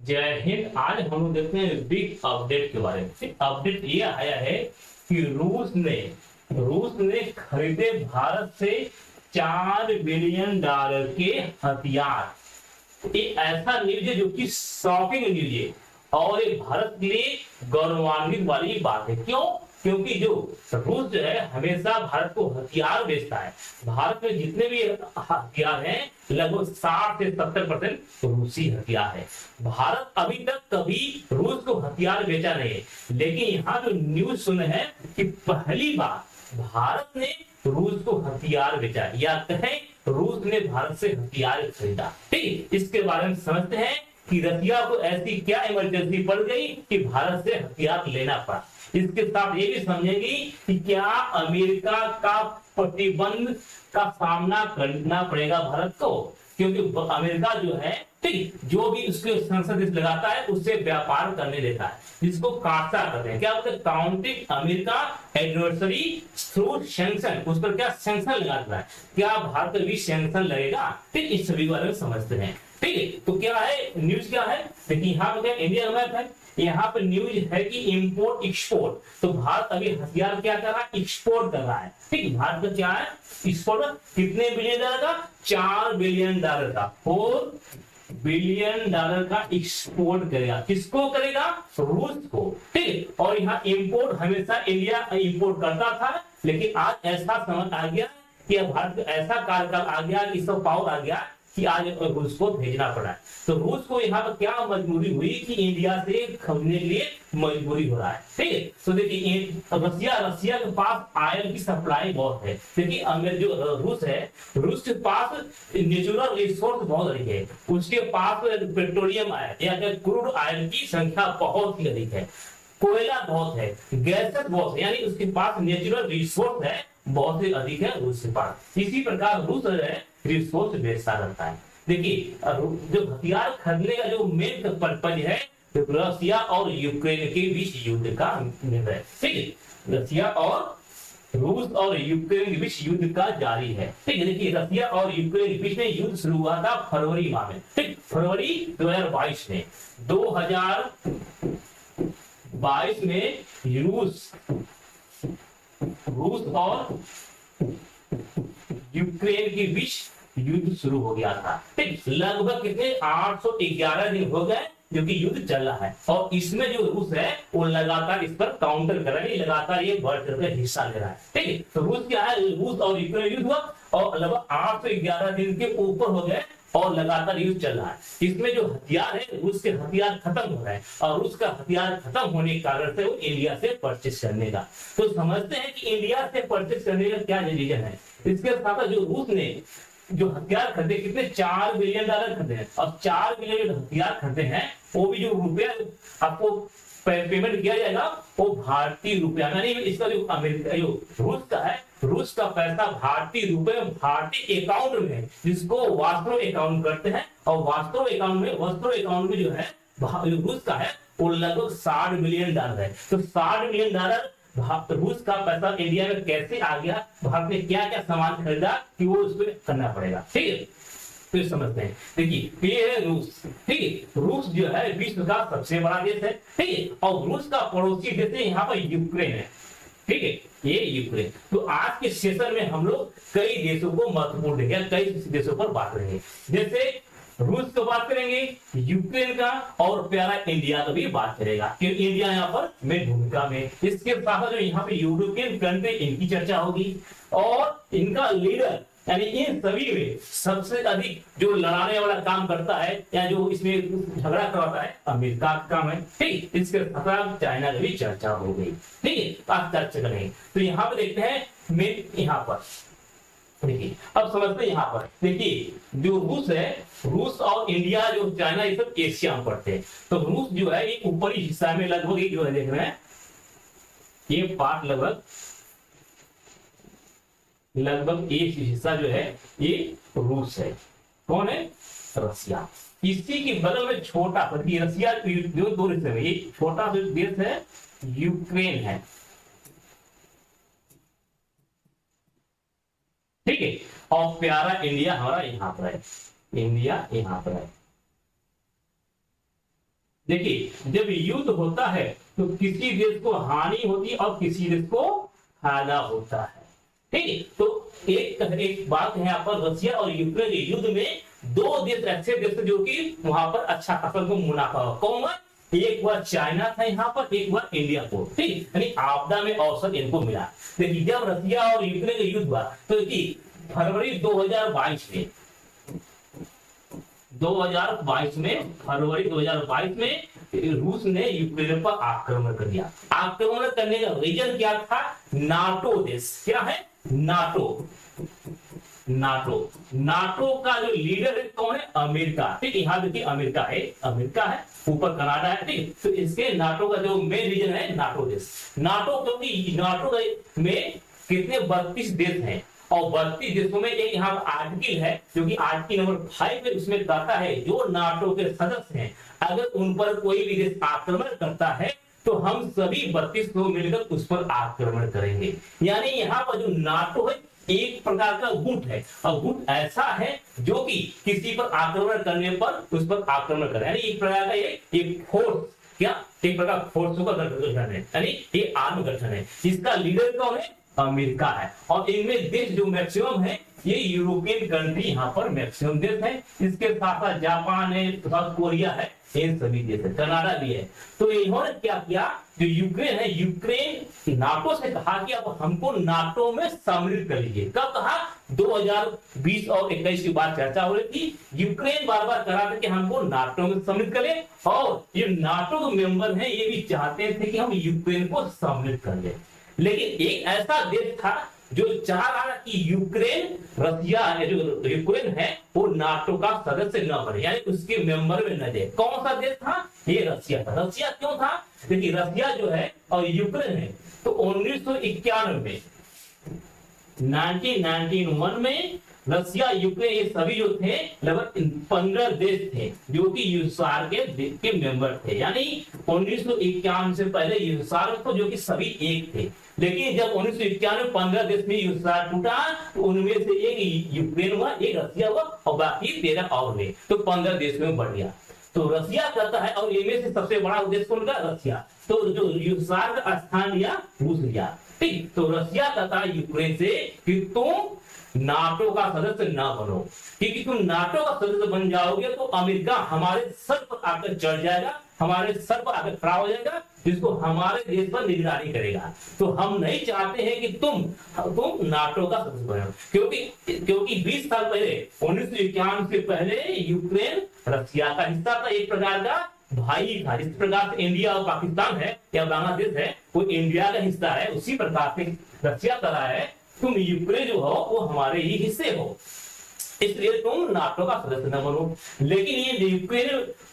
जय हिंद। आज हम लोग देखते हैं बिग अपडेट के बारे में। अपडेट ये आया है कि रूस ने खरीदे भारत से $4 बिलियन के हथियार। ये ऐसा न्यूज है जो कि शॉकिंग न्यूज है और ये भारत के लिए गौरवान्वित वाली बात है। क्यों? क्योंकि जो रूस जो है हमेशा भारत को हथियार बेचता है। भारत में जितने भी हथियार हैं लगभग 60 से 70% रूसी हथियार है। भारत अभी तक कभी रूस को हथियार बेचा नहीं है, लेकिन यहाँ जो न्यूज सुने है कि पहली बार भारत ने रूस को हथियार बेचा, या कहें रूस ने भारत से हथियार खरीदा। ठीक, इसके बारे में समझते हैं कि रसिया को ऐसी क्या इमरजेंसी पड़ गई कि भारत से हथियार लेना पड़ा। इसके साथ ये भी समझेगी कि क्या अमेरिका का प्रतिबंध का सामना करना पड़ेगा भारत को, क्योंकि अमेरिका जो है ठीक जो भी उसके संसद लगाता है उससे व्यापार करने देता है, जिसको काटसा कहते हैं। क्या बोलते हैं? Counting America adversary through sanction. उस पर क्या सैंक्शन लगाता है? क्या भारत पर भी सैंक्शन लगेगा? ठीक, इस सभी बारे में समझते हैं। ठीक है, तो क्या है न्यूज, क्या है देखिए यहाँ पे क्या इंडिया मैप है। यहाँ पे न्यूज है कि इंपोर्ट एक्सपोर्ट। तो भारत अभी हथियार क्या कर रहा है? एक्सपोर्ट कर रहा है। ठीक, भारत का क्या है एक्सपोर्ट? कितने बिलियन डॉलर का? $4 बिलियन का। $4 बिलियन का एक्सपोर्ट करेगा। किसको करेगा? रूस को। ठीक, और यहाँ इंपोर्ट हमेशा इंडिया इंपोर्ट करता था, लेकिन आज ऐसा समझ आ गया कि अब भारत को ऐसा कार्यकाल आ गया, इसका पावर आ गया कि आज रूस को भेजना पड़ा है। तो रूस को यहाँ पर क्या मजबूरी हुई कि इंडिया से खरीदने के लिए मजबूरी हो रहा है। ठीक है, तो देखिए रसिया के पास आयल की सप्लाई बहुत है। देखिए जो रूस है, रूस के पास नेचुरल रिसोर्स बहुत अधिक है। उसके पास पेट्रोलियम आयल या क्रूड आयल की संख्या बहुत ही अधिक है, कोयला बहुत है, गैसेस बहुत है, यानी उसके पास नेचुरल रिसोर्स है बहुत ही अधिक है रूस के पास। इसी प्रकार रूस है रिसोर्स बेचता रहता है। देखिए जो हथियार खरीदने का जो मेन पर्पज है, तो रसिया और यूक्रेन के बीच युद्ध का है। ठीक है, रसिया और रूस और यूक्रेन के बीच युद्ध का जारी है। ठीक है, देखिए रसिया और यूक्रेन के बीच में युद्ध शुरू हुआ था फरवरी माह में। ठीक, फरवरी 2022 में 2022 में रूस और यूक्रेन के बीच युद्ध शुरू हो गया था। ठीक, लगभग कितने 811 दिन हो गए जो कि युद्ध चल रहा है, और इसमें जो रूस है वो लगातार इस पर काउंटर कर रहा है, लगातार ये बढ़ चढ़ कर हिस्सा ले रहा है। ठीक है, तो रूस क्या है, रूस और यूक्रेन युद्ध हुआ और लगभग 811 दिन के ऊपर हो गए और लगातार युद्ध चल रहा है। इसमें जो हथियार है, रूस के हथियार खत्म हो रहे हैं, और रूस का हथियार खत्म होने के कारण से वो इंडिया से परचेस करने का। तो समझते हैं कि इंडिया से परचेस करने का क्या रीजन है। इसके साथ जो रूस ने जो हथियार खरीदे, कितने $4 बिलियन खरीदे हैं, और 4 बिलियन जो हथियार खरीदे हैं वो भी जो रुपया आपको पेमेंट किया जाएगा वो भारतीय रुपया, यानी इसका जो अमेरिका जो रूस का है, रूस का पैसा भारतीय रुपए भारतीय अकाउंट में, जिसको वास्त्रो अकाउंट करते हैं, और वास्त्रो अकाउंट में जो है रूस का है वो लगभग $60 बिलियन है। तो $60 बिलियन रूस का पैसा इंडिया में कैसे आ गया, भारत ने क्या क्या सामान खरीदा कि वो उसको करना पड़ेगा। ठीक है, तो समझते हैं। देखिए ये है रूस। ठीक है, रूस जो है विश्व का सबसे बड़ा देश है। ठीक है, और रूस का पड़ोसी देश है यहाँ पर यूक्रेन है। ठीक है, ये यूक्रेन। तो आज के सेशन में हम लोग कई देशों को महत्वपूर्ण देंगे, कई देशों पर बात करेंगे। जैसे रूस को बात करेंगे, यूक्रेन का, और प्यारा इंडिया का भी बात करेगा, क्योंकि इंडिया यहाँ पर मेन भूमिका में। इसके साथ जो यहाँ पे यूरोपियन कंट्री, इनकी चर्चा होगी, और इनका लीडर यानी इन सभी में सबसे अधिक जो लड़ाने वाला काम करता है या जो इसमें झगड़ा करवाता है, अमेरिका का काम है। ठीक, इसके साथ चाइना की भी चर्चा हो गई। ठीक है, आज चर्चा करेंगे। तो यहाँ पे देखते हैं मेन, यहाँ पर देखिए अब समझते हैं। यहाँ पर देखिए जो रूस है, रूस और इंडिया जो चाइना ये सब एशिया में पड़ते हैं। तो रूस जो है ये ऊपरी हिस्सा में लगभग ये जो है देख रहे हैं, ये पार्ट लगभग एक हिस्सा जो है ये रूस है। कौन है? रसिया। इसी के बगल में छोटा रसिया जो दो हिस्से में, ये छोटा देश है यूक्रेन है। ठीक है, और प्यारा इंडिया हमारा यहाँ पर है, इंडिया यहाँ पर है। देखिए जब युद्ध होता है तो किसी देश को हानि होती है और किसी देश को फायदा होता है। ठीक है, तो एक बात है यहाँ पर, रसिया और यूक्रेन के युद्ध में दो देश ऐसे देश जो कि वहां पर अच्छा खासा को मुनाफा हुआ। कौन हुआ? एक बार चाइना था यहाँ पर, एक बार इंडिया को। ठीक, यानी आपदा में अवसर इनको मिला। देखिए जब रसिया और यूक्रेन का युद्ध हुआ तो फरवरी 2022 में फरवरी 2022 में रूस ने यूक्रेन पर आक्रमण कर दिया। आक्रमण करने का रीजन क्या था? नाटो देश। क्या है? नाटो का जो लीडर है कौन है? अमेरिका। ठीक, यहाँ देखिए अमेरिका है, ऊपर कनाडा है। ठीक, तो इसके नाटो का जो मेन रीजन है नाटो देश। नाटो क्योंकि नाटो में कितने 32 देश हैं और 32 देशों में एक यहाँ आर्टिकल है जो कि आर्टिकल नंबर 5 है, उसमें कहता है जो नाटो के सदस्य हैं अगर उन पर कोई भी देश आक्रमण करता है तो हम सभी 32 लोग मिलकर उस पर आक्रमण करेंगे। यानी यहाँ पर जो नाटो है एक प्रकार का गुट है और गुट ऐसा है जो कि किसी पर आक्रमण करने पर उस पर आक्रमण करे, यानी एक प्रकार का एक फोर्स, क्या एक प्रकार फोर्सों का गठन है, यानी ये आर्म गठन है। इसका लीडर कौन है? अमेरिका है। और इनमें देश जो मैक्सिमम है ये यूरोपियन कंट्री यहाँ पर मैक्सिमम देश है। इसके साथ साथ जापान है, साउथ कोरिया है, इन सभी देश है, कनाडा भी है। तो इन्होंने क्या किया, जो यूक्रेन है, यूक्रेन नाटो से कहा कि अब हमको नाटो में सम्मिलित कर लीजिए। कब कहा? 2020 और 21 की बात चर्चा हो रही थी। यूक्रेन बार बार कहा था कि हमको नाटो में सम्मिलित करें और ये नाटो के मेंबर हैं ये भी चाहते थे कि हम यूक्रेन को सम्मिलित कर लें। लेकिन एक ऐसा देश था जो चाह रहा था कि यूक्रेन, रसिया है जो यूक्रेन है वो नाटो का सदस्य न बने, यानी उसके मेंबर में न दे। कौन सा देश था? ये रसिया था। रसिया क्यों था? क्योंकि रसिया जो है और यूक्रेन है तो 1991 में 1991 में रसिया, यूक्रेन ये सभी जो थे लगभग 15 देश थे जो कि यूएसआर के मेंबर थे। यानी 1991 से पहले यूएसआर तो जो कि सभी एक थे, लेकिन जब 1991 में 15 देश में यूएसआर टूटा तो उनमें से एक यूक्रेन हुआ, एक रसिया हुआ और बाकी 13 और हुए, तो 15 देश में बढ़ गया। तो रसिया कहता है, और इनमें से सबसे बड़ा देश कौन का? रसिया। तो जो यूएसआर का स्थान लिया रूस लिया। ठीक, तो रसिया कहता है यूक्रेन से कि तुम नाटो का सदस्य ना बनो, क्योंकि तुम नाटो का सदस्य बन जाओगे तो अमेरिका हमारे सर पर आकर चढ़ जाएगा, हमारे सर पर आकर खड़ा हो जाएगा, जिसको हमारे देश पर निगरानी करेगा। तो हम नहीं चाहते हैं कि तुम नाटो का सदस्य बनो, क्योंकि 20 साल पहले 1991 से पहले यूक्रेन रसिया का हिस्सा था, एक प्रकार का भाई था। जिस प्रकार से इंडिया और पाकिस्तान है या बांग्लादेश है वो इंडिया का हिस्सा है, उसी प्रकार से रसिया कर रहा है तुम यूक्रेन जो हो वो हमारे ही हिस्से हो, इसलिए तुम नाटो का सदस्य न बनो। लेकिन ये यूक्रेन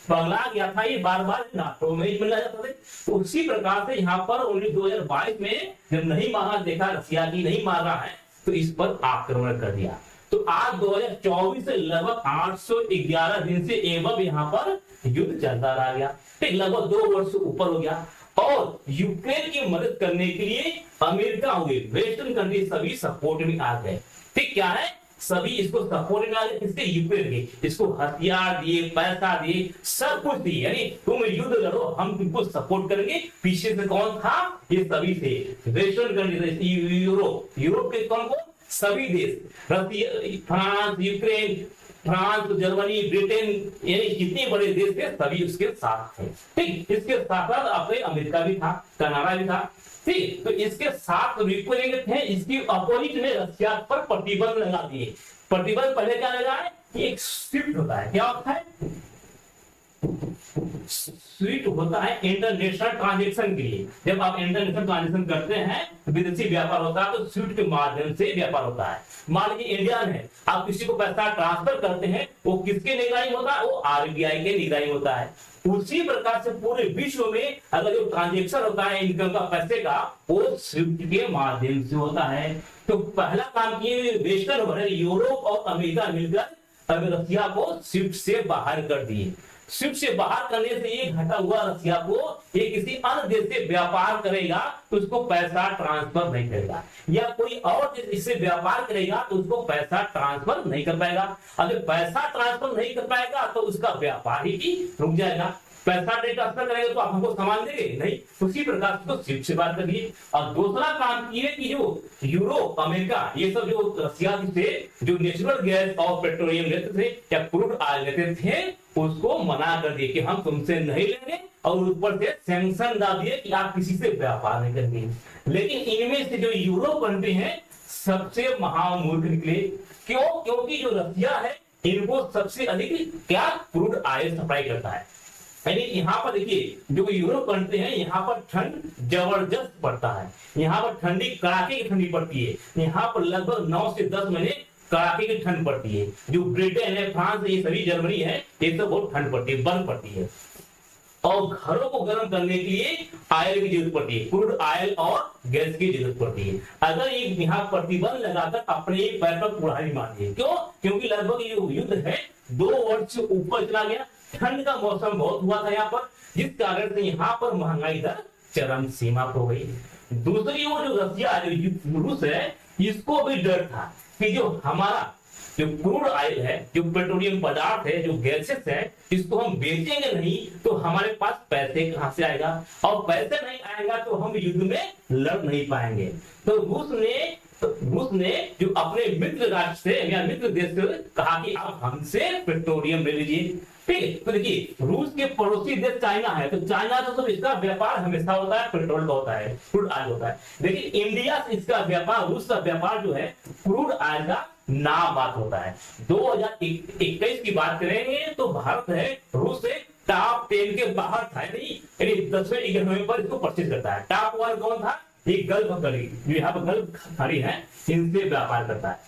पगला गया था, ये बार बार नाटो में ही मिला जाता था। तो उसी प्रकार से यहाँ पर 2022 में जब नहीं मांगा, देखा रसिया की नहीं मार रहा है तो इस पर आक्रमण कर दिया। तो आज 2024 से लगभग 811 दिन से एवं यहाँ पर युद्ध चलता रह गया। ठीक, लगभग 2 वर्ष से ऊपर हो गया और यूक्रेन की मदद करने के लिए अमेरिका हुए, वेस्टर्न कंट्री सभी सपोर्ट में आ गए। ठीक, क्या है? सभी इसको सपोर्ट में आ गए। इसके यूक्रेन के इसको हथियार दिए, पैसा दिए, सब कुछ दिए, यानी तुम युद्ध लड़ो हम तुमको सपोर्ट करेंगे। पीछे से कौन था? ये सभी थे वेस्टर्न कंट्री, यूरोप के कौन कौन? सभी देश, Russia, France, Ukraine, France, Germany, Britain, यानी जितने बड़े देश थे सभी उसके साथ थे। ठीक, इसके साथ साथ अपने अमेरिका भी था, कनाडा भी था। ठीक, तो इसके साथ यूक्रेन थे, इसकी अपोजिट में रसिया पर प्रतिबंध लगा दिए। प्रतिबंध पहले क्या लगा है? एक स्विफ्ट होता है। क्या होता है? स्विफ्ट होता है इंटरनेशनल ट्रांजैक्शन के लिए। जब आप इंटरनेशनल ट्रांजैक्शन करते हैं, विदेशी व्यापार होता है, तो स्विफ्ट के माध्यम से व्यापार होता है। मान लीजिए इंडिया में आप किसी को पैसा ट्रांसफर करते हैं, वो किसके निगरानी होता है? वो आरबीआई के निगरानी होता है। उसी प्रकार से पूरे विश्व में अगर जो ट्रांजैक्शन होता है इनकम का, पैसे का, वो स्विफ्ट के माध्यम से होता है। तो पहला काम किए वेस्टर्न वर्ल्ड, यूरोप और अमेरिका मिलकर अगर रसिया को स्विफ्ट से बाहर कर दिए। स्विफ्ट से बाहर करने से ये घटा हुआ रसिया को ये किसी अन्य देश से व्यापार करेगा तो उसको पैसा ट्रांसफर नहीं करेगा, या कोई और देश इससे व्यापार करेगा तो उसको पैसा ट्रांसफर नहीं कर पाएगा। अगर पैसा ट्रांसफर नहीं कर पाएगा तो उसका व्यापार ही रुक जाएगा। पैसा ट्रांसफर करेंगे तो आप हमको सामान देंगे नहीं, उसी प्रकार से तो सिर्फ से बात करिए। और दूसरा काम ये कि जो यूरोप, अमेरिका, ये सब जो रशिया से जो नेचुरल गैस और पेट्रोलियम लेते थे या क्रूड ऑयल लेते थे, उसको मना कर दिए कि हम तुमसे नहीं लेंगे, और ऊपर से सैंक्शन डाल दिए कि आप किसी से व्यापार नहीं करेंगे। लेकिन इनमें से जो यूरोप कंट्री है सबसे महामूर्ख निकले। क्यों? क्योंकि जो रशिया है इनको सबसे अधिक क्या क्रूड ऑयल सप्लाई करता है। यानी यहाँ पर देखिए जो यूरोप कंट्री है, यहाँ पर ठंड जबरदस्त पड़ता है, यहाँ पर ठंडी कड़ाके की ठंडी पड़ती है, यहाँ पर लगभग 9 से 10 महीने कड़ाके की ठंड पड़ती है। जो ब्रिटेन है, फ्रांस है, ये सभी जर्मनी है, ये सब बहुत ठंड पड़ती है, बर्फ पड़ती है। और घरों को गर्म करने के लिए ऑयल की जरूरत पड़ती है, क्रूड ऑयल और गैस की जरूरत पड़ती है। अगर ये यहाँ प्रतिबंध लगाकर अपने पैर पर कुल्हाड़ी मार दिए, क्यों? क्योंकि लगभग ये युद्ध है 2 वर्ष से ऊपर चला गया, ठंड का मौसम बहुत हुआ था यहाँ पर, जिस कारण से यहाँ पर महंगाई दर चरम सीमा पर हो गई। दूसरी ओर जो रशिया, जो रूस है, इसको भी डर था कि जो हमारा जो क्रूड ऑयल है, जो पेट्रोलियम पदार्थ है, जो गैसेस है, इसको हम बेचेंगे नहीं तो हमारे पास पैसे कहां से आएगा, और पैसे नहीं आएगा तो हम युद्ध में लड़ नहीं पाएंगे। तो रूस ने जो अपने मित्र राष्ट्र से या मित्र देश से कहा कि आप हमसे पेट्रोलियम ले लीजिए। ठीक है, तो देखिए रूस के पड़ोसी देश चाइना है, तो चाइना तो सब इसका व्यापार हमेशा होता है, पेट्रोल का होता है, क्रूड ऑयल होता है। लेकिन इंडिया से इसका व्यापार, रूस का व्यापार जो है क्रूड ऑयल का नाम बात होता है। 2021 की बात करेंगे तो भारत है रूस से टॉप 10 के बाहर था, नहीं, यानी 10वें 11वें पर इसको परचेज करता है। टॉप 1 कौन था? ये गल्फ कंट्री, जो यहाँ पर गल्फ खाड़ी है, इनसे व्यापार करता है।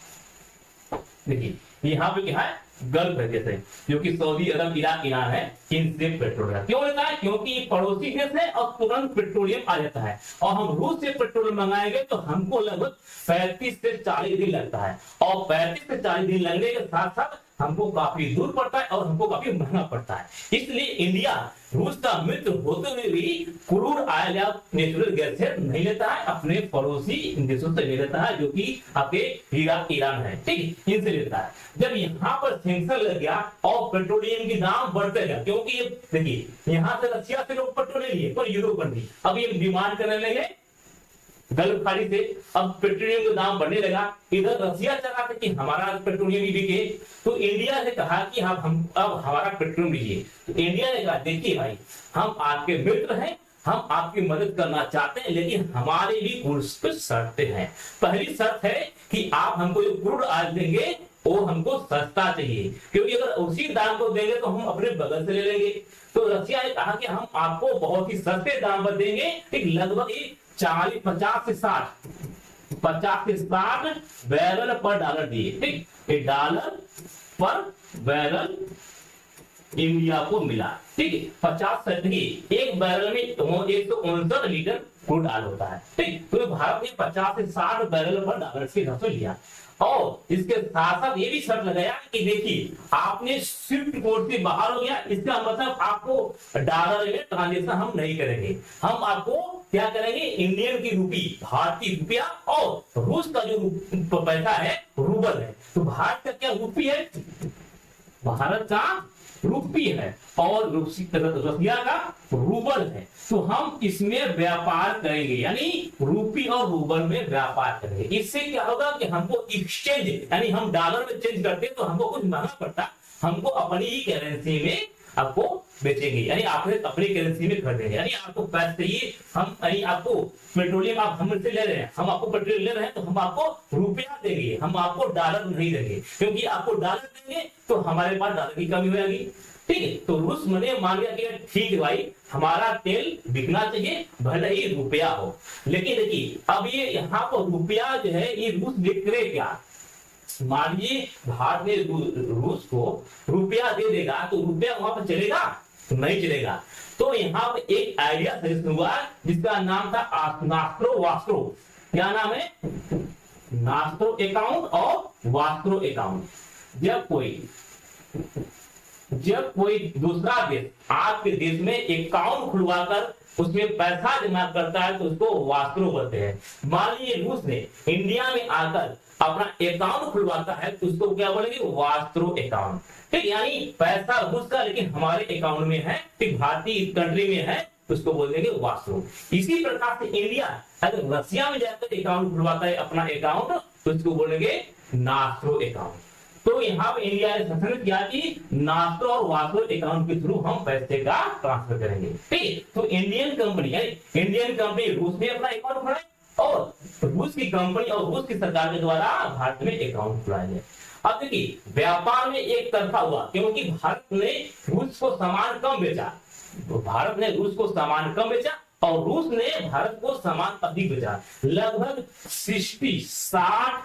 देखिए यहाँ पे क्या है, गल्फ है, जैसे जो कि सऊदी अरब, इराक, ईरान है, इनसे पेट्रोल है। क्यों लेता है? क्योंकि ये पड़ोसी देश है और तुरंत पेट्रोलियम आ जाता है। और हम रूस से पेट्रोल मंगाएंगे तो हमको लगभग 35 से 40 दिन लगता है, और 35 से 40 दिन लगने के साथ साथ हमको काफी दूर पड़ता है और हमको काफी महंगा पड़ता है। इसलिए इंडिया रूस का मित्र होते हुए भी क्रूड ऑयल या नेचुरल गैस नहीं लेता है, अपने पड़ोसी देशों से ले लेता है, जो कि आपके इराक, ईरान है, ठीक, इनसे लेता है। जब यहाँ पर सेंक्शन लग गया और पेट्रोलियम की दाम बढ़ते गया, क्योंकि ये देखिए यहाँ से रशिया से लोग पेट्रोल ले लिए, पर यूरोप कंट्री अब ये डिमांड करने लगे गल्फ खाड़ी से, अब पेट्रोलियम का दाम बढ़ने लगा। इधर रशिया चाह था कि हमारा पेट्रोलियम भी बिके, तो इंडिया ने कहा कि हम अब हमारा पेट्रोलियम लीजिए। तो इंडिया ने कहा देखिए भाई, हम आपके मित्र हैं, हम आपकी मदद करना चाहते हैं, लेकिन हमारे भी कुछ शर्तें हैं। पहली शर्त है कि आप हमको जो क्रूड ऑयल देंगे वो हमको सस्ता चाहिए, क्योंकि अगर उसी दाम को देंगे तो हम अपने बगल से ले लेंगे। तो रशिया ने कहा कि हम आपको बहुत ही सस्ते दाम पर देंगे, ठीक, लगभग 50 से 60 बैरल पर डॉलर दिए, ठीक, $1 पर बैरल इंडिया को मिला, ठीक है। 50 से देखिए एक बैरल में 159 लीटर क्रूड ऑयल होता है, ठीक। तो भारत ने 50 से 60 बैरल पर डॉलर से घसो लिया, और इसके साथ साथ ये भी शर्त लगाया कि देखिए आपने स्विफ्ट कोड से बाहर हो गया, इसका मतलब आपको डॉलर में ट्रांजेक्शन हम नहीं करेंगे, हम आपको क्या करेंगे, इंडियन की रूपी, भारतीय रुपया, और रूस का जो पैसा है रूबल है। तो भारत का क्या रूपी है, भारत का रूपी है, और रशिया का रूबल है। तो हम इसमें व्यापार करेंगे, यानी रूपी और रूबल में व्यापार करेंगे। इससे क्या होगा कि हमको एक्सचेंज, यानी हम डॉलर में चेंज करते तो हमको कुछ महंगा पड़ता, हमको अपनी ही करेंसी में आपको बेचेंगे, यानी आपने अपनी करेंसी में खरीदेंगे, यानी आपको पैसे चाहिए, हम यानी आपको पेट्रोलियम आप हमसे ले रहे हैं, हम आपको पेट्रोल ले रहे हैं, तो हम आपको रुपया देंगे, हम आपको डॉलर नहीं देंगे, क्योंकि आपको डॉलर देंगे तो हमारे पास डॉलर की कमी हो जाएगी, ठीक है। तो रूस ने मान लिया कि ठीक है भाई, हमारा तेल बिकना चाहिए, भले ही रुपया हो। लेकिन देखिए अब ये यहाँ पर रुपया जो है, ये रूस बिक्रे क्या, मान लीजिए भारत ने रूस को रुपया दे देगा तो रुपया वहां पर चलेगा, तो नहीं चलेगा। तो यहाँ पे एक आइडिया सजेशन हुआ जिसका नाम था नास्ट्रो वास्ट्रो। क्या नाम है, नास्ट्रो अकाउंट और वास्ट्रो अकाउंट। जब कोई दूसरा देश आपके देश में अकाउंट खुलवाकर उसमें पैसा जमा करता है तो उसको वास्ट्रो बोलते हैं। मान लीजिए रूस ने इंडिया में आकर अपना अकाउंट खुलवाता है तो उसको क्या बोलेंगे, वास्त्रो अकाउंट। ठीक, यानी पैसा रूस का लेकिन हमारे अकाउंट में है, ठीक, भारतीय कंट्री में है, उसको बोल देंगे वास्त्रो। इसी प्रकार से इंडिया अगर रसिया में जाकर अकाउंट खुलवाता है अपना अकाउंट तो उसको बोलेंगे नास्त्रो अकाउंट। तो यहाँ पे इंडिया ने संशोधित किया कि नास्त्रो और वास्त्रो अकाउंट के थ्रू हम पैसे का ट्रांसफर करेंगे। ठीक, तो इंडियन कंपनी रूस में अपना अकाउंट खुलाए और रूस की कंपनी और रूस की सरकार के द्वारा भारत में अकाउंट खुलाया जाए। अब देखिए व्यापार में एक तरफा हुआ क्योंकि भारत ने रूस को सामान कम बेचा, भारत ने रूस को सामान कम बेचा और रूस ने भारत को सामान अधिक बेचा। लगभग 60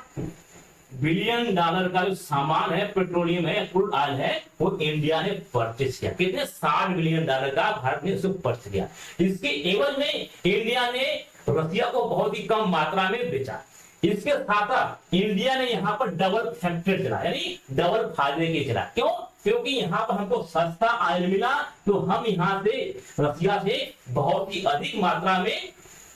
बिलियन डॉलर का जो सामान है, पेट्रोलियम है, क्रूड ऑयल है, वो इंडिया ने परचेज किया। कितने? 60 बिलियन डॉलर का भारत ने उसको परचेज किया। इसके एवज में इंडिया ने रसिया को बहुत ही कम मात्रा में बेचा। इसके साथ साथ इंडिया ने यहाँ पर डबल फैक्टर चला, यानी डबल फायदे के चला। क्यों? क्योंकि यहाँ पर हमको सस्ता ऑयल मिला तो हम यहाँ से रसिया से बहुत ही अधिक मात्रा में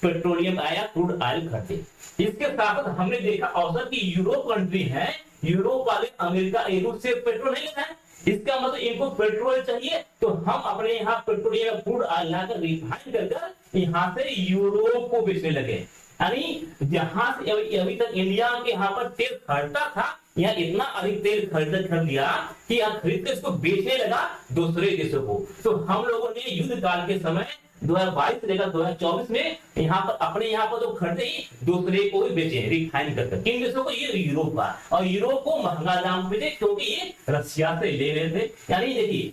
पेट्रोलियम आया, क्रूड ऑयल खरीदे। इसके साथ साथ हमने देखा औसत की यूरोप कंट्री है, यूरोप वाले अमेरिका यूरोप से पेट्रोल नहीं लेना है, इसका मतलब इनको पेट्रोल चाहिए तो हम अपने यहाँ पेट्रोलियम क्रूड ऑयल लाकर रिफाइन कर यहाँ से यूरोप को बेचने लगे। यानी जहां से अभी तक इंडिया के यहाँ पर तेल खरीदता था, यहाँ इतना अधिक तेल खरीद लिया कि यहाँ खरीद के इसको बेचने लगा दूसरे देशों को। तो हम लोगों ने युद्ध काल के समय 2022 से लेकर 2024 में यहाँ पर अपने यहाँ पर तो खरीदे ही दूसरे को भी बेचे रिफाइन कर। किन देशों को? ये यूरोप का, और यूरोप को महंगा दाम बेचे क्योंकि ये रसिया से ले रहे थे। यानी देखिए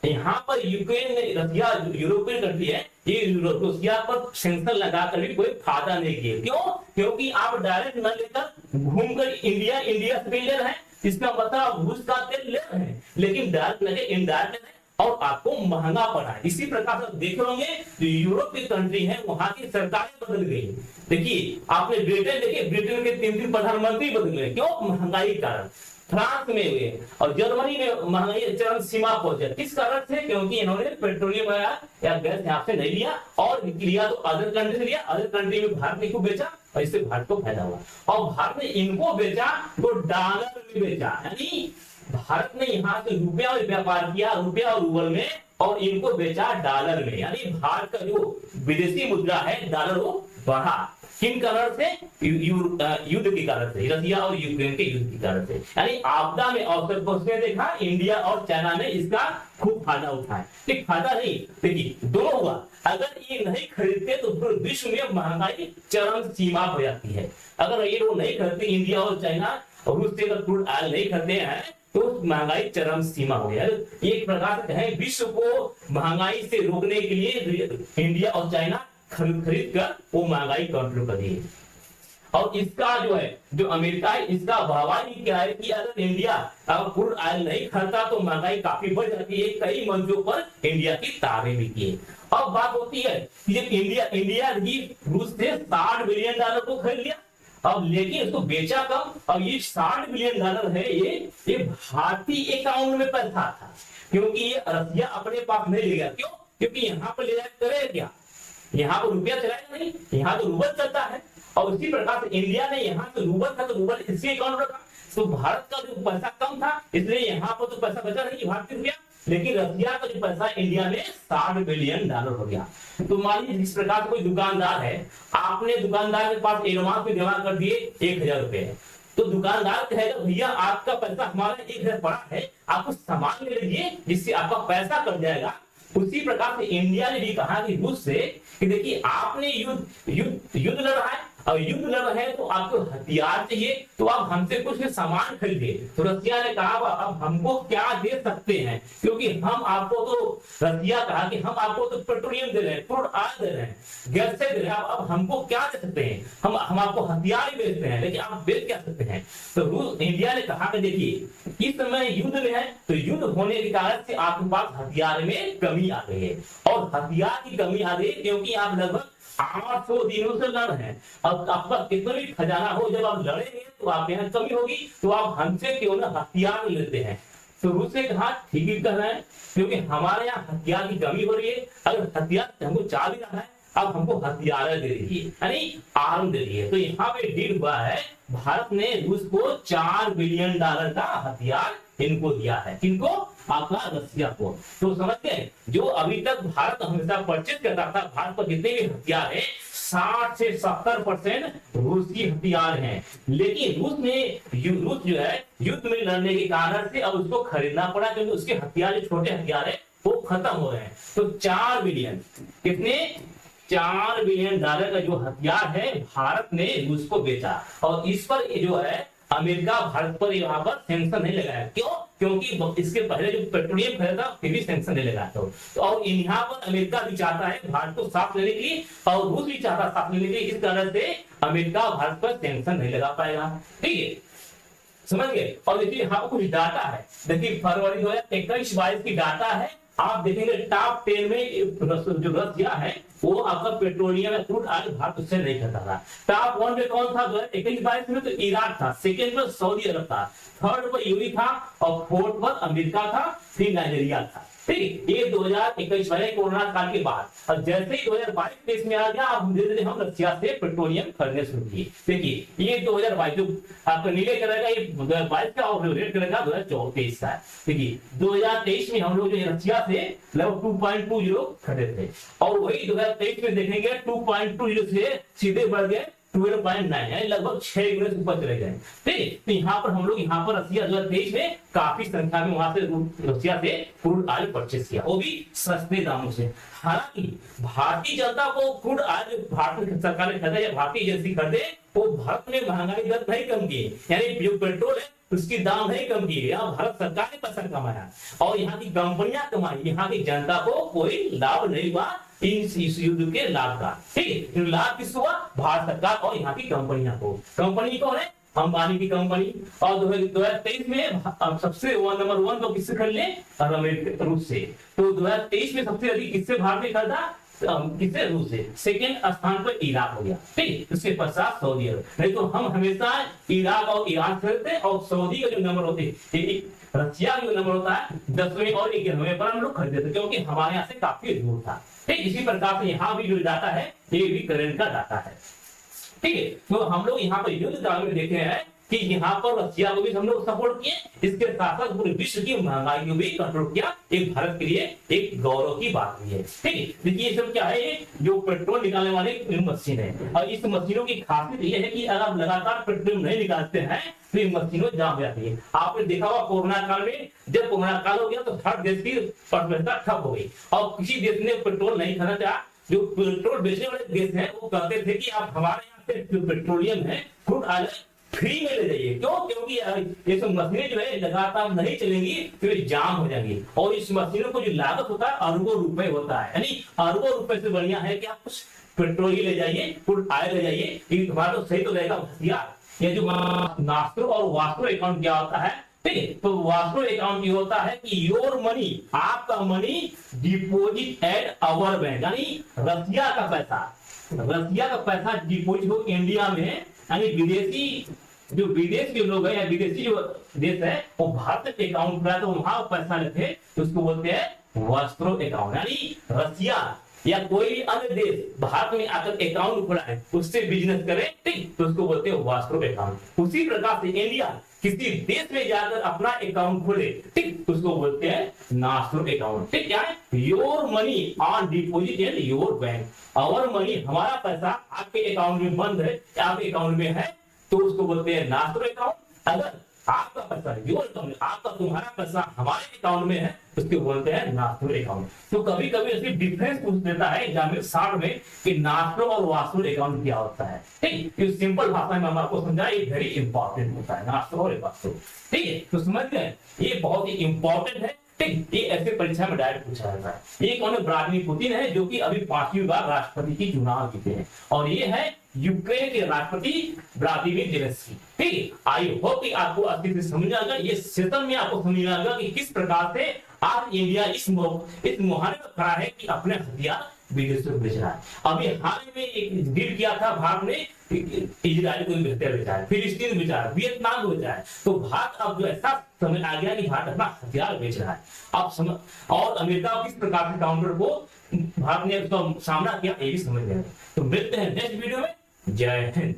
यहाँ पर यूक्रेन रसिया यूरोपियन कंट्री है, ये रसिया पर सेंक्शन लगाकर भी कोई फायदा नहीं किया। क्यों? क्योंकि आप डायरेक्ट न लेकर घूमकर इंडिया से ले रहे हैं, इसका मतलब रूस का तेल ले रहे हैं, लेकिन डायरेक्ट लगे इनडायरेक्ट और आपको महंगा पड़ा। इसी प्रकार से देखे होंगे जो यूरोप की कंट्री है वहां की सरकारें बदल गई। देखिए आपने ब्रिटेन देखिए, ब्रिटेन के 3 प्रधानमंत्री बदल गए। क्यों? महंगाई के कारण। फ्रांस में हुए और जर्मनी में महंगाई चरम सीमा पहुंचे। किस कारण से? क्योंकि इन्होंने पेट्रोलियम या गैस यहाँ से नहीं लिया और लिया तो अदर कंट्री से लिया, अदर कंट्री में भारत ने को बेचा और इससे भारत को फायदा हुआ। और भारत ने इनको बेचा तो डॉलर में बेचा, यानी भारत ने यहाँ से रुपया में व्यापार किया, रुपया और रूबल में, और इनको बेचा डॉलर में। यानी भारत का जो विदेशी मुद्रा है डॉलर वो बढ़ा। किन कारण से? युद्ध के कारण से, रसिया और यूक्रेन के युद्ध के कारण से। यानी आपदा में अवसर को उसने देखा, इंडिया और चाइना ने इसका खूब फायदा उठाया। ठीक, फायदा नहीं, देखिए दोनों हुआ। अगर ये नहीं खरीदते तो फिर विश्व में महंगाई चरम सीमा हो जाती है। अगर ये लोग नहीं खरीदते, इंडिया और चाइना और रूस से अगर क्रूड ऑयल नहीं खरीदते हैं तो महंगाई चरम सीमा हो गया। एक प्रकार से कहें विश्व को महंगाई से रोकने के लिए इंडिया और चाइना खरीद कर वो महंगाई कंट्रोल कर दिए। और इसका जो है जो अमेरिका है इसका भावानी क्या है कि अगर इंडिया अब क्रूड ऑयल नहीं खरीदता तो महंगाई काफी बढ़ जाती है। कई मंचों पर इंडिया की तारीफ भी की। अब बात होती है कि जब इंडिया भी रूस से 60 बिलियन डॉलर को खरीद लिया, अब लेकिन इसको बेचा कम, और ये 60 बिलियन डॉलर है ये भारतीय अकाउंट में पैसा था, क्योंकि ये रसिया अपने पास नहीं ले गया। क्यों? क्योंकि यहाँ पर ले जाकर करे क्या, यहाँ पर रुपया चलाएगा नहीं, यहाँ तो रूबल चलता है। और उसी प्रकार से इंडिया ने यहाँ से रूबल था तो रूबल इसके अकाउंट में रखा, तो भारत का जो पैसा कम था इसलिए यहाँ पर तो पैसा बचा नहीं भारतीय रुपया, लेकिन रसिया का जो पैसा इंडिया में 60 बिलियन डॉलर हो गया। तो मान लीजिए इस प्रकार कोई दुकानदार है, आपने दुकानदार के पास एडवांस में जमा कर दिए 1000 रुपए, तो दुकानदार कहेगा भैया आपका पैसा हमारा 1000 पड़ा है, आप कुछ सामान ले लीजिए जिससे आपका पैसा कट जाएगा। उसी प्रकार से इंडिया ने भी कहा कि रूस से कि देखिए आपने युद्ध लड़ रहा है, और युद्ध लड़ रहे हैं तो आपको हथियार चाहिए, तो आप हमसे कुछ सामान खरीदे। तो रसिया ने कहा अब हमको क्या दे सकते हैं, क्योंकि हम आपको तो रसिया कहा कि हम आपको तो पेट्रोलियम दे रहे हैं, क्रूड ऑयल दे रहे हैं, गैस से दे रहे हैं, अब हमको क्या दे सकते हैं, हम आपको हथियार ही बेचते हैं, लेकिन आप बेच क्या सकते हैं। तो रूस इंडिया ने कहा कि देखिए इस समय युद्ध में है, तो युद्ध होने के कारण से आपके पास हथियार में कमी आ गई है, और हथियार की कमी आ गई क्योंकि आप लगभग 800 दिनों से लड़ रहे हैं। अब आपका कितना भी खजाना हो, जब आप लड़ेंगे तो आप यहाँ कमी होगी, तो आप हमसे क्यों ना हथियार लेते हैं। तो रूस ने कहा ठीक ही कर रहे हैं, क्योंकि हमारे यहाँ हथियार की कमी हो रही है, अगर हथियार हमको चाह भी रहा है अब हमको हथियार दे दीजिए, यानी आर्म दे दीजिए। तो यहाँ पे डील हुआ है, भारत ने रूस को $4 बिलियन का हथियार इनको दिया है। किनको? आपका रसिया को। तो समझ गए, जो अभी तक भारत हमेशा परचेज करता था, भारत पर जितने भी हथियार है 60 से 70% रूसी हथियार हैं। लेकिन रूस जो है युद्ध में लड़ने के कारण से अब उसको खरीदना पड़ा, क्योंकि उसके हथियार जो छोटे हथियार है वो खत्म हो रहे हैं। तो 4 बिलियन, कितने? $4 बिलियन का जो हथियार है भारत ने रूस को बेचा। और इस पर जो है अमेरिका भारत पर यहाँ पर सैंक्शन नहीं लगाया। क्यों? क्योंकि इसके पहले जो पेट्रोलियम खरीदा फिर भी सैंक्शन नहीं लगाया। तो और यहाँ पर अमेरिका भी चाहता है भारत को साथ लेने के लिए, और रूस भी चाहता है साथ लेने के लिए। इस कारण से अमेरिका भारत पर सैंक्शन नहीं लगा पाएगा। ठीक है, समझ गए। और देखिए यहाँ पर कुछ डाटा है, देखिए फरवरी 2021-22 की डाटा है। आप देखेंगे टॉप 10 में जो रसिया है वो आपका पेट्रोलियम क्रूड ऑयल भारत उससे नहीं करता था। टॉप 1 में कौन था 2021-22 में? तो इराक था, सेकंड पर सऊदी अरब था, थर्ड पर यूएई था, और फोर्थ पर अमेरिका था, फिर नाइजीरिया था। ठीक, ये 2021 कोरोना काल के बाद। और जैसे ही 2022-23 में आ गया, अब धीरे धीरे हम रसिया से पेट्रोलियम खरीदने शुरू किए। देखिए ये 2022 जो आपका नीले कलर का ये 2022 का, और रेड कलर का 2024 का है। देखिए 2023 में हम लोग जो रसिया से लगभग 2.20 खरीदे थे, और वही 2023 में देखेंगे 2.20 से सीधे बढ़ गए 12.9, यानी लगभग 6 गुना ऊपर चले गए। ठीक, तो यहाँ पर हम लोग यहाँ पर रसिया 2023 में काफी संख्या में वहां से रसिया से क्रूड ऑयल परचेस किया, वो भी सस्ते दामों से। हालांकि भारतीय जनता को क्रूड ऑयल भारत सरकार ने खरीदा या भारतीय एजेंसी खरीदे, वो भारत में महंगाई दर नहीं कम की, यानी जो पेट्रोल है उसकी दाम नहीं कम की, यहाँ भारत सरकार ने पैसा कमाया और यहाँ की कंपनियां कमाई, यहाँ की जनता को कोई लाभ नहीं हुआ इस युद्ध के लाभ का। ठीक है, लाभ किसको हुआ? भारत सरकार और यहाँ की कंपनियां को। कंपनी कौन है? अंबानी की कंपनी। और 2023 में सबसे नंबर 1 तो किससे खरीद ले? अमेरिका, रूस से। तो 2023 में सबसे अधिक किससे भारत ने खरीदा? किससे? रूस से। सेकेंड स्थान पर इराक हो गया। ठीक, उसके पश्चात सऊदी अरब। नहीं तो हम हमेशा इराक और ईरान खरीदते, और सऊदी का जो नंबर होते, रसिया का जो नंबर होता है 10वें और 11वें पर हम लोग खरीदते थे, क्योंकि हमारे यहाँ से काफी दूर था। ठीक, इसी प्रकार से यहाँ भी जो डाटा है ये भी करंट का डाटा है। ठीक है, तो हम लोग यहाँ पर युद्ध काल में देखे हैं कि यहाँ पर रसिया को भी हम लोग सपोर्ट किए, इसके साथ साथ पूरे विश्व की महंगाई को भी कंट्रोल किया। एक भारत के लिए एक गौरव की बात हुई है। ठीक है, देखिए ये सब क्या है? जो पेट्रोल निकालने वाली मशीन है, और इस मशीनों की खासियत ये है कि अगर आप लगातार पेट्रोल नहीं निकालते हैं तो ये मशीनों जाम हो जाती है। आपने देखा होगा कोरोना काल में, जब कोरोना काल हो गया तो हर देश की अर्थव्यवस्था ठप हो गई, और किसी देश ने पेट्रोल नहीं खरीदा था। जो पेट्रोल बेचने वाले देश हैं वो कहते थे कि आप हमारे यहाँ से जो पेट्रोलियम है, क्रूड ऑयल फ्री में ले जाइए। क्यों? क्योंकि ये सब मशीनें जो है लगातार नहीं चलेंगी तो ये जाम हो जाएंगी, और इस मशीनों को जो लागत होता है अरबों रुपए होता है, यानी अरबों रुपए से बढ़िया है कि आप कुछ पेट्रोल ही ले जाइए, क्रूड ऑयल ले जाइए, कि तुम्हारा तो सही तो रहेगा हथियार। ये जो नास्ट्रो और वास्ट्रो अकाउंट क्या होता है? ठीक है, तो वास्ट्रो अकाउंट ये होता है कि योर मनी, आपका money deposit at our bank, यानी रसिया का पैसा डिपोजिट हो इंडिया में, यानी विदेशी जो विदेश के लोग हैं या विदेशी जो देश है वो भारत के अकाउंट में, तो वहां पैसा लेते हैं तो उसको बोलते हैं वास्ट्रो अकाउंट। यानी रसिया या कोई अन्य देश भारत में आकर अकाउंट खोला है, उससे बिजनेस करे, ठीक, तो उसको बोलते हैं वास्ट्रो अकाउंट। उसी प्रकार से इंडिया किसी देश में जाकर अपना अकाउंट खोले, ठीक, उसको बोलते हैं नास्ट्रो अकाउंट। ठीक, क्या है? Your money on deposit in your bank, our money, हमारा पैसा आपके अकाउंट में बंद है, आपके अकाउंट में है, तो उसको बोलते हैं नास्ट्रो अकाउंट। अगर आपका पैसा योर अकाउंट, आपका तुम्हारा पैसा हमारे अकाउंट में है, उसको बोलते हैं नास्ट्रो अकाउंट। तो कभी कभी इसमें डिफरेंस पूछ देता है एग्जाम में शॉर्ट में कि नास्ट्रो और वास्ट्रो अकाउंट क्या होता है। ठीक, ये सिंपल भाषा में हम आपको समझा, ये वेरी इंपॉर्टेंट होता है नास्ट्रो और वास्ट्रो। ठीक है, तो समझ गए, ये बहुत ही इंपॉर्टेंट है। ठीक, ये ऐसे परीक्षा में डायरेक्ट पूछा जाता है। ये कौन है? व्लादिमीर पुतिन है, जो कि अभी 5वीं बार राष्ट्रपति की चुनाव जीते हैं, और ये है यूक्रेन के राष्ट्रपति व्लादिमीर ज़ेलेंस्की। ठीक है। आई होप कि आपको अच्छे से समझ आ गया, ये सेशन में आपको समझ आ गया कि किस प्रकार से आज इंडिया इस मुहाने पर खड़ा है कि अपने हथियार विदेश में बेच रहा है। अभी हाल में एक डील किया था भारत ने, इजराइल को हथियार बेचा है, फिलिस्तीन बेचा है, वियतनाम को बेचा है। तो भारत अब जो ऐसा समय आ गया कि भारत अपना हथियार बेच रहा है। अब समझ, और अमेरिका किस प्रकार से काउंटर को भारत ने उसका सामना किया, ये भी समझ गए। तो मिलते हैं नेक्स्ट वीडियो में। जय हिंद।